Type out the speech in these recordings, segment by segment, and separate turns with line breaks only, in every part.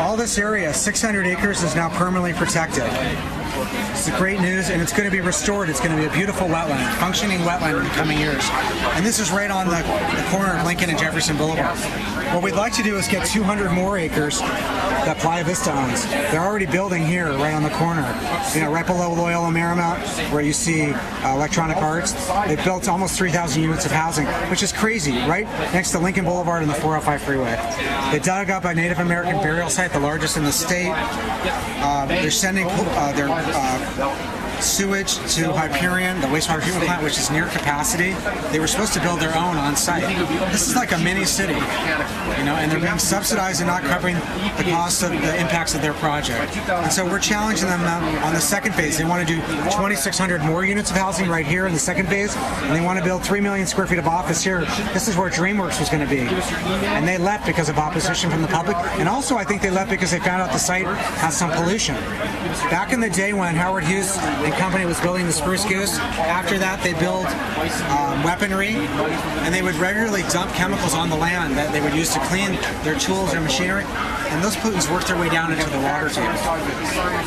all this area, 600 acres, is now permanently protected. It's great news, and it's going to be restored. It's going to be a beautiful wetland, functioning wetland in the coming years. And this is right on the corner of Lincoln and Jefferson Boulevard. What we'd like to do is get 200 more acres that Playa Vista owns. They're already building here, right on the corner. You know, right below Loyola Marymount, where you see Electronic Arts. They've built almost 3,000 units of housing, which is crazy, right next to Lincoln Boulevard and the 405 freeway. They dug up a Native American burial site, the largest in the state. They're sending their sewage to Hyperion, the wastewater treatment plant, which is near capacity. They were supposed to build their own on site. This is like a mini city, you know, and they're being subsidized and not covering the cost of the impacts of their project. And so we're challenging them on the second phase. They want to do 2,600 more units of housing right here in the second phase, and they want to build 3 million square feet of office here. This is where DreamWorks was going to be. And they left because of opposition from the public, and also I think they left because they found out the site has some pollution. Back in the day when Howard Hughes and company was building the Spruce Goose, after that they built weaponry, and they would regularly dump chemicals on the land that they would use to clean their tools or machinery, and those pollutants work their way down into the water table.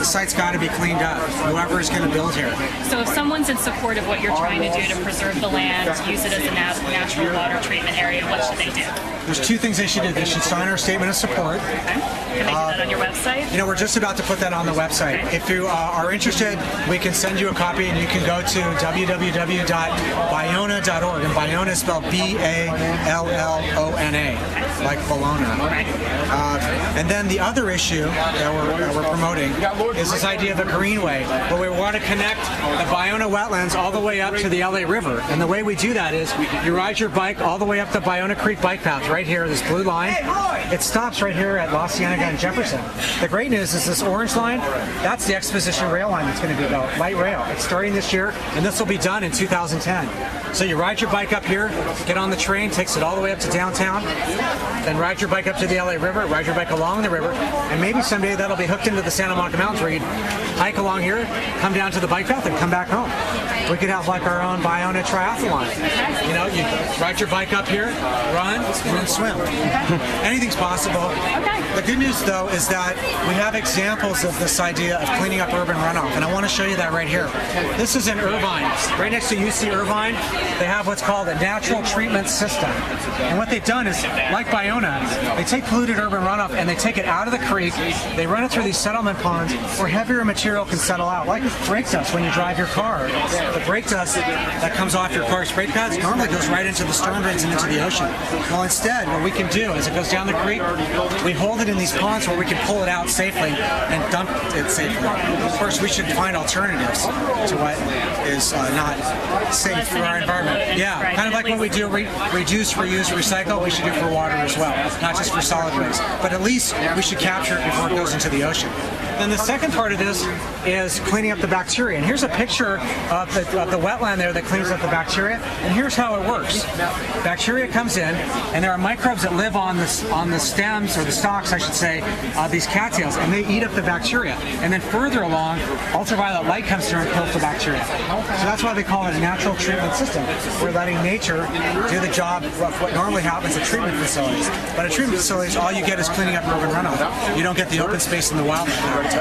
The site's got to be cleaned up, whoever is going to build here.
So if someone's in support of what you're trying to do to preserve the land, use it as a natural water treatment area, what should they do?
There's two things they should do. They should sign our statement of support.
Okay. Can they do that on your website?
You know, we're just about to put that on the website.
Okay.
If you are interested, we can send you a copy, and you can go to www.ballona.org, and Ballona is spelled B-A-L-L-O-N-A, like Ballona. And then the other issue that we're promoting is this idea of a greenway, where we want to connect the Ballona wetlands all the way up to the LA River. And the way we do that is you ride your bike all the way up the Ballona Creek bike path right here, this blue line. It stops right here at La Cienega and Jefferson. The great news is this orange line, that's the Exposition rail line that's going to be built, light rail. It's starting this year, and this will be done in 2010. So you ride your bike up here, get on the train, takes it all the way up to downtown, then ride your bike up to the LA River, ride your bike along the river, and maybe someday that'll be hooked into the Santa Monica Mountains, where you hike along here, come down to the bike path, and come back home. We could have like our own Ballona triathlon. You know, you ride your bike up here, run, and then swim. Anything's possible. The good news, though, is that we have examples of this idea of cleaning up urban runoff, and I want to show you that right here. This is in Irvine. Right next to UC Irvine, they have what's called a natural treatment system. And what they've done is, like Ballona, they take polluted urban runoff and they take it out of the creek, they run it through these settlement ponds where heavier material can settle out, like brake dust when you drive your car. The brake dust that comes off your car's brake pads normally goes right into the storm drains and into the ocean. Well, instead, what we can do is it goes down the creek, we hold it in these ponds where we can pull it out safely and dump it safely. Of course, we should find alternatives to what is not safe for our environment. Yeah, kind of like what we do, reduce, reuse, recycle, we should do for water as well, not just for solid waste. But at least we should capture it before it goes into the ocean. Then the second part of this is cleaning up the bacteria. And here's a picture of the wetland there that cleans up the bacteria. And here's how it works. Bacteria comes in, and there are microbes that live on the stems, or the stalks, I should say, of these cattails, and they eat up the bacteria. And then further along, ultraviolet light comes through and kills the bacteria. So that's why they call it a natural treatment system. We're letting nature do the job of what normally happens at treatment facilities. But at treatment facilities, all you get is cleaning up urban runoff. You don't get the open space in the wildlife habitat. You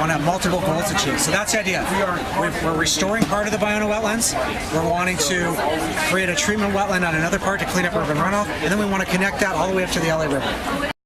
want to have multiple goals achieved. So that's the idea. We're restoring part of the Ballona wetlands. We're wanting to create a treatment wetland on another part to clean up urban runoff. And then we want to connect that all the way up to the LA River.